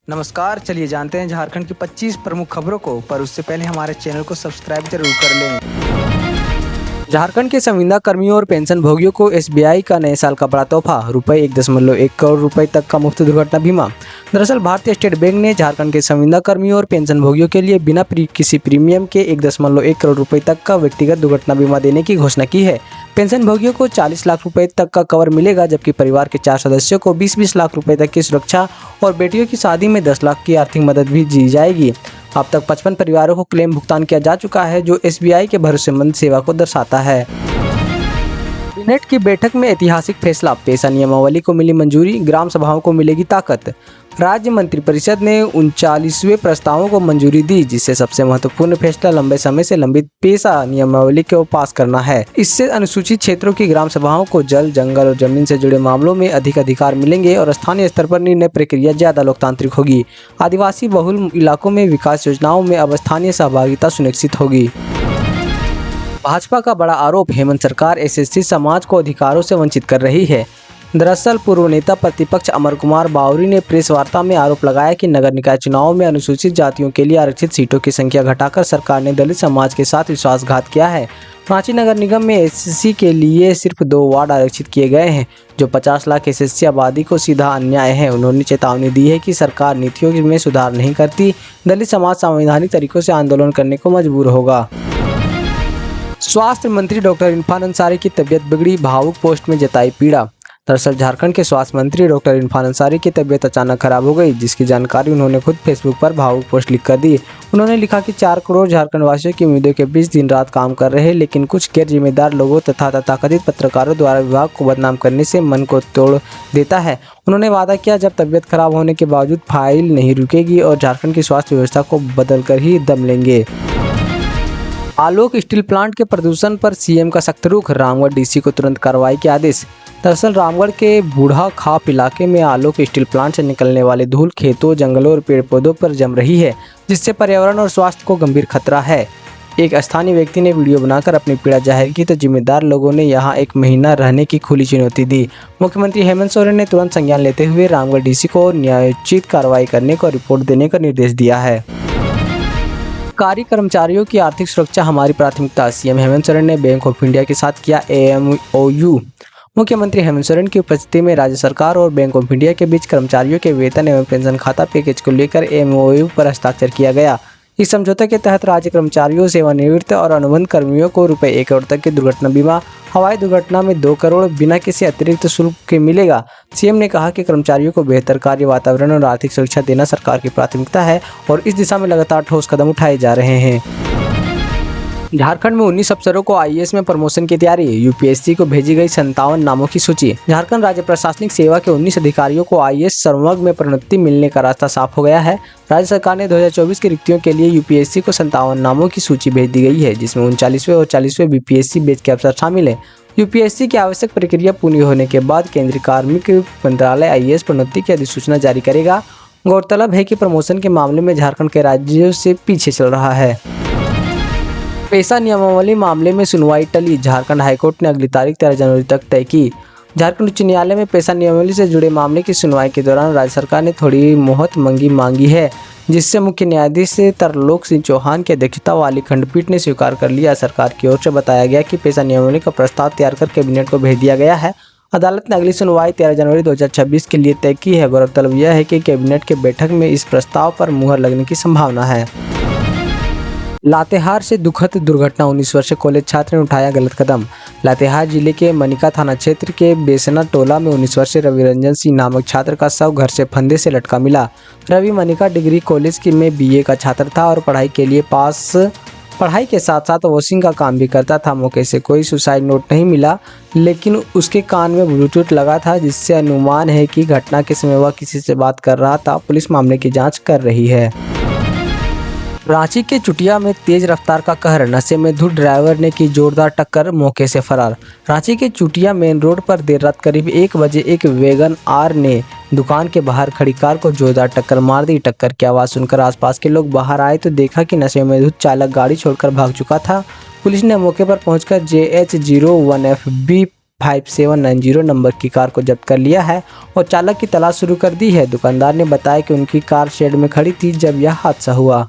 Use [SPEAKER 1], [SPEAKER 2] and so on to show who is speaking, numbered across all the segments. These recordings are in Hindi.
[SPEAKER 1] नमस्कार, चलिए जानते हैं झारखंड की 25 प्रमुख खबरों को, पर उससे पहले हमारे चैनल को सब्सक्राइब जरूर कर लें। झारखंड के संविदा कर्मियों और पेंशन भोगियों को एसबीआई का नए साल का बड़ा तोहफा, ₹1.1 करोड़ रुपए तक का मुफ्त दुर्घटना बीमा। दरअसल भारतीय स्टेट बैंक ने झारखंड के संविदा कर्मियों और पेंशन भोगियों के लिए बिना किसी प्रीमियम के 1.1 करोड़ रुपए तक का व्यक्तिगत दुर्घटना बीमा देने की घोषणा की है। पेंशन भोगियों को 40 लाख रुपए तक का कवर मिलेगा, जबकि परिवार के 4 सदस्यों को 20-20 लाख रुपए तक की सुरक्षा और बेटियों की शादी में 10 लाख की आर्थिक मदद भी दी जाएगी। अब तक 55 परिवारों को क्लेम भुगतान किया जा चुका है, जो एसबीआई के भरोसेमंद सेवा को दर्शाता है। कैबिनेट की बैठक में ऐतिहासिक फैसला, पेशा नियमावली को मिली मंजूरी, ग्राम सभाओं को मिलेगी ताकत। राज्य मंत्रिपरिषद ने 39वें प्रस्तावों को मंजूरी दी, जिससे सबसे महत्वपूर्ण फैसला लंबे समय से लंबित पेशा नियमावली को पास करना है। इससे अनुसूचित क्षेत्रों की ग्राम सभाओं को जल, जंगल और जमीन से जुड़े मामलों में अधिक अधिकार मिलेंगे और स्थानीय स्तर पर निर्णय प्रक्रिया ज्यादा लोकतांत्रिक होगी। आदिवासी बहुल इलाकों में विकास योजनाओं में अब स्थानीय सहभागिता सुनिश्चित होगी। भाजपा का बड़ा आरोप, हेमंत सरकार एसएसटी समाज को अधिकारों से वंचित कर रही है। दरअसल पूर्व नेता प्रतिपक्ष अमर कुमार बावरी ने प्रेस वार्ता में आरोप लगाया कि नगर निकाय चुनाव में अनुसूचित जातियों के लिए आरक्षित सीटों की संख्या घटाकर सरकार ने दलित समाज के साथ विश्वासघात किया है। रांची नगर निगम में एससी के लिए सिर्फ 2 वार्ड आरक्षित किए गए हैं, जो 50 लाख एससी आबादी को सीधा अन्याय है। उन्होंने चेतावनी दी है कि सरकार नीतियों में सुधार नहीं करती, दलित समाज संवैधानिक तरीकों से आंदोलन करने को मजबूर होगा। स्वास्थ्य मंत्री डॉक्टर इरफान अंसारी की तबीयत बिगड़ी, भावुक पोस्ट में जताई पीड़ा। दरअसल झारखंड के स्वास्थ्य मंत्री डॉक्टर इरफान अंसारी की तबीयत अचानक खराब हो गई, जिसकी जानकारी उन्होंने खुद फेसबुक पर भावुक पोस्ट लिखकर दी। उन्होंने लिखा कि 4 करोड़ झारखंड वासियों की उम्मीदों के बीच दिन रात काम कर रहे, लेकिन कुछ गैर जिम्मेदार लोगों तथा तथाकथित पत्रकारों द्वारा विभाग को बदनाम करने से मन को तोड़ देता है। उन्होंने वादा किया, जब तबीयत खराब होने के बावजूद फाइल नहीं रुकेगी और झारखंड की स्वास्थ्य व्यवस्था को बदल कर ही दम लेंगे। आलोक स्टील प्लांट के प्रदूषण पर सीएम का सख्त रुख, रामगढ़ डीसी को तुरंत कार्रवाई के आदेश। दरअसल रामगढ़ के बूढ़ा खाप इलाके में आलोक स्टील प्लांट से निकलने वाली धूल खेतों, जंगलों और पेड़ पौधों पर जम रही है, जिससे पर्यावरण और स्वास्थ्य को गंभीर खतरा है। एक स्थानीय व्यक्ति ने वीडियो बनाकर अपनी पीड़ा जाहिर की, तो जिम्मेदार लोगों ने यहां 1 महीना रहने की खुली चुनौती दी। मुख्यमंत्री हेमंत सोरेन ने तुरंत संज्ञान लेते हुए रामगढ़ डीसी को न्यायोचित कार्रवाई करने को रिपोर्ट देने का निर्देश दिया है। सरकारी कर्मचारियों की आर्थिक सुरक्षा हमारी प्राथमिकता, सीएम हेमंत सोरेन ने बैंक ऑफ इंडिया के साथ किया एमओयू। मुख्यमंत्री हेमंत सोरेन की उपस्थिति में राज्य सरकार और बैंक ऑफ इंडिया के बीच कर्मचारियों के वेतन एवं पेंशन खाता पैकेज को लेकर एमओयू पर हस्ताक्षर किया गया। इस समझौते के तहत राज्य कर्मचारियों, सेवानिवृत्त और अनुबंध कर्मियों को ₹1 करोड़ तक के दुर्घटना बीमा, हवाई दुर्घटना में 2 करोड़ बिना किसी अतिरिक्त शुल्क के मिलेगा। सीएम ने कहा कि कर्मचारियों को बेहतर कार्य वातावरण और आर्थिक सुरक्षा देना सरकार की प्राथमिकता है और इस दिशा में लगातार ठोस कदम उठाए जा रहे हैं। झारखंड में 19 अफसरों को आईएएस में प्रमोशन की तैयारी, यूपीएससी को भेजी गई 57 नामों की सूची। झारखंड राज्य प्रशासनिक सेवा के 19 अधिकारियों को आईएएस सर्वमग में प्रोन्नति मिलने का रास्ता साफ हो गया है। राज्य सरकार ने 2024 की रिक्तियों के लिए यूपीएससी को 57 नामों की सूची भेज दी गई है, जिसमें 39वें और 40वें बीपीएससी बैच के अफसर शामिल हैं। यूपीएससी की आवश्यक प्रक्रिया पूरी होने के बाद केंद्रीय कार्मिक मंत्रालय आईएएस प्रोन्नति की अधिसूचना जारी करेगा। गौरतलब है कि प्रमोशन के मामले में झारखंड के राज्यों से पीछे चल रहा है। पेशा नियमावली मामले में सुनवाई टली, झारखंड हाईकोर्ट ने अगली तारीख 13 जनवरी तक तय की। झारखंड उच्च न्यायालय में पेशा नियमावली से जुड़े मामले की सुनवाई के दौरान राज्य सरकार ने थोड़ी मोहलत मांगी है, जिससे मुख्य न्यायाधीश तरलोक सिंह चौहान की अध्यक्षता वाली खंडपीठ ने स्वीकार कर लिया। सरकार की ओर से बताया गया कि पेशा नियमावली का प्रस्ताव तैयार कर कैबिनेट को भेज दिया गया है। अदालत ने अगली सुनवाई 13 जनवरी 2026 के लिए तय की है। गौरतलब यह है कि कैबिनेट के बैठक में इस प्रस्ताव पर मुहर लगने की संभावना है। लातेहार से दुखद दुर्घटना, 19 वर्षीय कॉलेज छात्र ने उठाया गलत कदम। लातेहार जिले के मनिका थाना क्षेत्र के बेसना टोला में 19 वर्षीय रवि रंजन सिंह नामक छात्र का शव घर से फंदे से लटका मिला। रवि मनिका डिग्री कॉलेज में बीए का छात्र था और पढ़ाई के साथ साथ वॉशिंग का काम भी करता था। मौके से कोई सुसाइड नोट नहीं मिला, लेकिन उसके कान में ब्लूटूथ लगा था, जिससे अनुमान है कि घटना के समय वह किसी से बात कर रहा था। पुलिस मामले की जाँच कर रही है। रांची के चुटिया में तेज रफ्तार का कहर, नशे में धुत ड्राइवर ने की जोरदार टक्कर, मौके से फरार। रांची के चुटिया मेन रोड पर देर रात करीब 1 बजे एक वैगन आर ने दुकान के बाहर खड़ी कार को जोरदार टक्कर मार दी। टक्कर की आवाज़ सुनकर आसपास के लोग बाहर आए तो देखा कि नशे में धुत चालक गाड़ी छोड़कर भाग चुका था। पुलिस ने मौके पर पहुंचकर JH01FB 5790 नंबर की कार को जब्त कर लिया है और चालक की तलाश शुरू कर दी है। दुकानदार ने बताया कि उनकी कार शेड में खड़ी थी जब यह हादसा हुआ।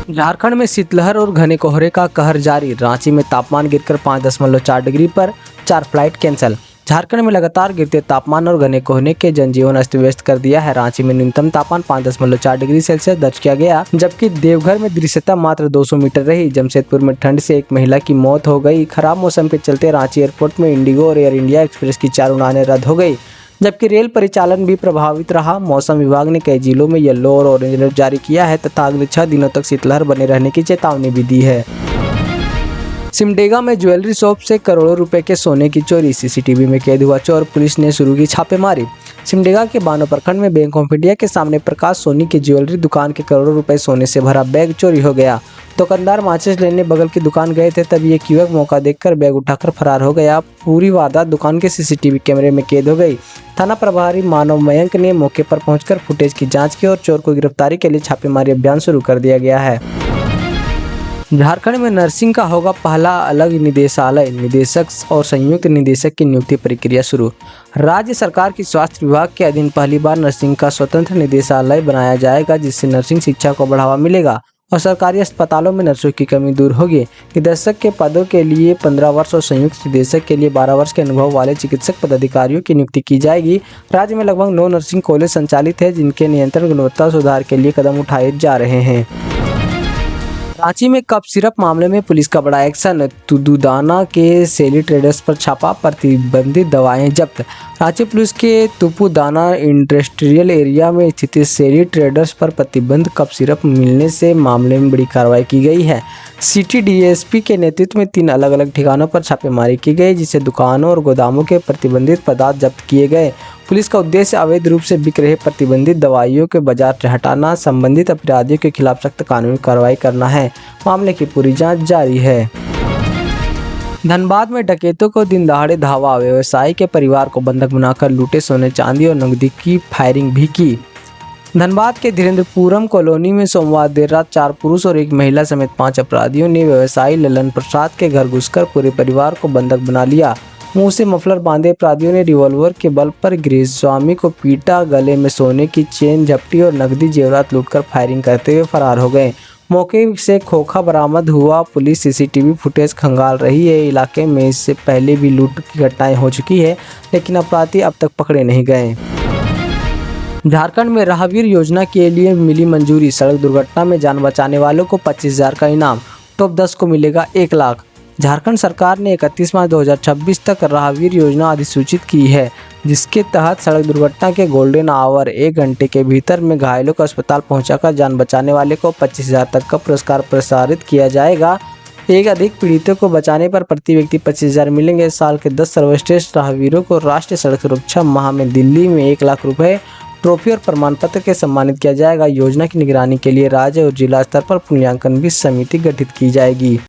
[SPEAKER 1] झारखंड में शीतलहर और घने कोहरे का कहर जारी। रांची में तापमान गिरकर 5.4 डिग्री पर 4 फ्लाइट कैंसिल। झारखंड में लगातार गिरते तापमान और घने कोहरे के जनजीवन अस्त व्यस्त कर दिया है। रांची में न्यूनतम तापमान 5.4 डिग्री सेल्सियस दर्ज किया गया, जबकि देवघर में दृश्यता मात्र 200 मीटर रही। जमशेदपुर में ठंड से एक महिला की मौत हो गई। खराब मौसम के चलते रांची एयरपोर्ट में इंडिगो और एयर इंडिया एक्सप्रेस की 4 उड़ानें रद्द हो गई, जबकि रेल परिचालन भी प्रभावित रहा। मौसम विभाग ने कई जिलों में येलो और ऑरेंज अलर्ट जारी किया है तथा अगले 6 दिनों तक शीतलहर बने रहने की चेतावनी भी दी है। सिमडेगा में ज्वेलरी शॉप से करोड़ों रुपए के सोने की चोरी। सीसीटीवी में कैद हुआ चोर, पुलिस ने शुरू की छापेमारी। सिमडेगा के बानो प्रखंड में बैंक ऑफ इंडिया के सामने प्रकाश सोनी की ज्वेलरी दुकान के करोड़ों रुपए सोने से भरा बैग चोरी हो गया। दुकानदार माचिस लेने बगल की दुकान गए थे, तभी एक युवक मौका देखकर बैग उठाकर फरार हो गया। पूरी वारदात दुकान के सीसीटीवी कैमरे में कैद हो गई। थाना प्रभारी मानव मयंक ने मौके पर पहुंचकर फुटेज की जांच की और चोर को गिरफ्तारी के लिए छापेमारी अभियान शुरू कर दिया गया है। झारखंड में नर्सिंग का होगा पहला अलग निदेशालय। निदेशक और संयुक्त निदेशक की नियुक्ति प्रक्रिया शुरू। राज्य सरकार की स्वास्थ्य विभाग के अधीन पहली बार नर्सिंग का स्वतंत्र निदेशालय बनाया जाएगा, जिससे नर्सिंग शिक्षा को बढ़ावा मिलेगा और सरकारी अस्पतालों में नर्सों की कमी दूर होगी। निदेशक के पदों के लिए 15 वर्ष और संयुक्त निदेशक के लिए 12 वर्ष के अनुभव वाले चिकित्सक पदाधिकारियों की नियुक्ति की जाएगी। राज्य में लगभग 9 नर्सिंग कॉलेज संचालित है, जिनके नियंत्रण गुणवत्ता सुधार के लिए कदम उठाए जा रहे हैं। रांची में कप सिरप मामले में पुलिस का बड़ा एक्शन। तुदुदाना के सेली ट्रेडर्स पर छापा, प्रतिबंधित दवाएं जब्त। रांची पुलिस के तुपुदाना इंडस्ट्रियल एरिया में स्थित सेली ट्रेडर्स पर प्रतिबंध कप सिरप मिलने से मामले में बड़ी कार्रवाई की गई है। सिटी डीएसपी के नेतृत्व में 3 अलग अलग ठिकानों पर छापेमारी की गई, जिससे दुकानों और गोदामों के प्रतिबंधित पदार्थ जब्त किए गए। पुलिस का उद्देश्य अवैध रूप से बिक रहे प्रतिबंधित दवाइयों के बाजार से हटाना, संबंधित अपराधियों के खिलाफ सख्त कानूनी कार्रवाई करना है। मामले की पूरी जांच जारी है। धनबाद में डकैतों को दिन दहाड़े धावा। व्यवसायी के परिवार को बंधक बनाकर लूटे सोने चांदी और नकदी की फायरिंग भी की। धनबाद के धीरेन्द्रपुरम कॉलोनी में सोमवार देर रात 4 पुरुष और 1 महिला समेत 5 अपराधियों ने व्यवसायी ललन प्रसाद के घर घुसकर पूरे परिवार को बंधक बना लिया। मुंह से मफलर बांधे अपराधियों ने रिवॉल्वर के बल पर गृह स्वामी को पीटा, गले में सोने की चेन झपटी और नकदी जेवरात लूटकर फायरिंग करते हुए फरार हो गए। मौके से खोखा बरामद हुआ। पुलिस सीसीटीवी फुटेज खंगाल रही है। इलाके में इससे पहले भी लूट की घटनाएं हो चुकी है, लेकिन अपराधी अब तक पकड़े नहीं गए। झारखंड में राहगीर योजना के लिए मिली मंजूरी। सड़क दुर्घटना में जान बचाने वालों को 25,000 का इनाम, टॉप 10 को मिलेगा 1 लाख। झारखंड सरकार ने 31 मार्च 2026 तक राहगीर योजना अधिसूचित की है, जिसके तहत सड़क दुर्घटना के गोल्डन आवर 1 घंटे के भीतर में घायलों को अस्पताल पहुंचाकर जान बचाने वाले को 25,000 तक का पुरस्कार प्रसारित किया जाएगा। एक अधिक पीड़ितों को बचाने पर प्रति व्यक्ति 25,000 मिलेंगे। साल के 10 सर्वश्रेष्ठ राहगीरों को राष्ट्रीय सड़क सुरक्षा माह में दिल्ली में 1 लाख रुपए, ट्रॉफी और प्रमाण पत्र के सम्मानित किया जाएगा। योजना की निगरानी के लिए राज्य और जिला स्तर पर मूल्यांकन भी समिति गठित की जाएगी।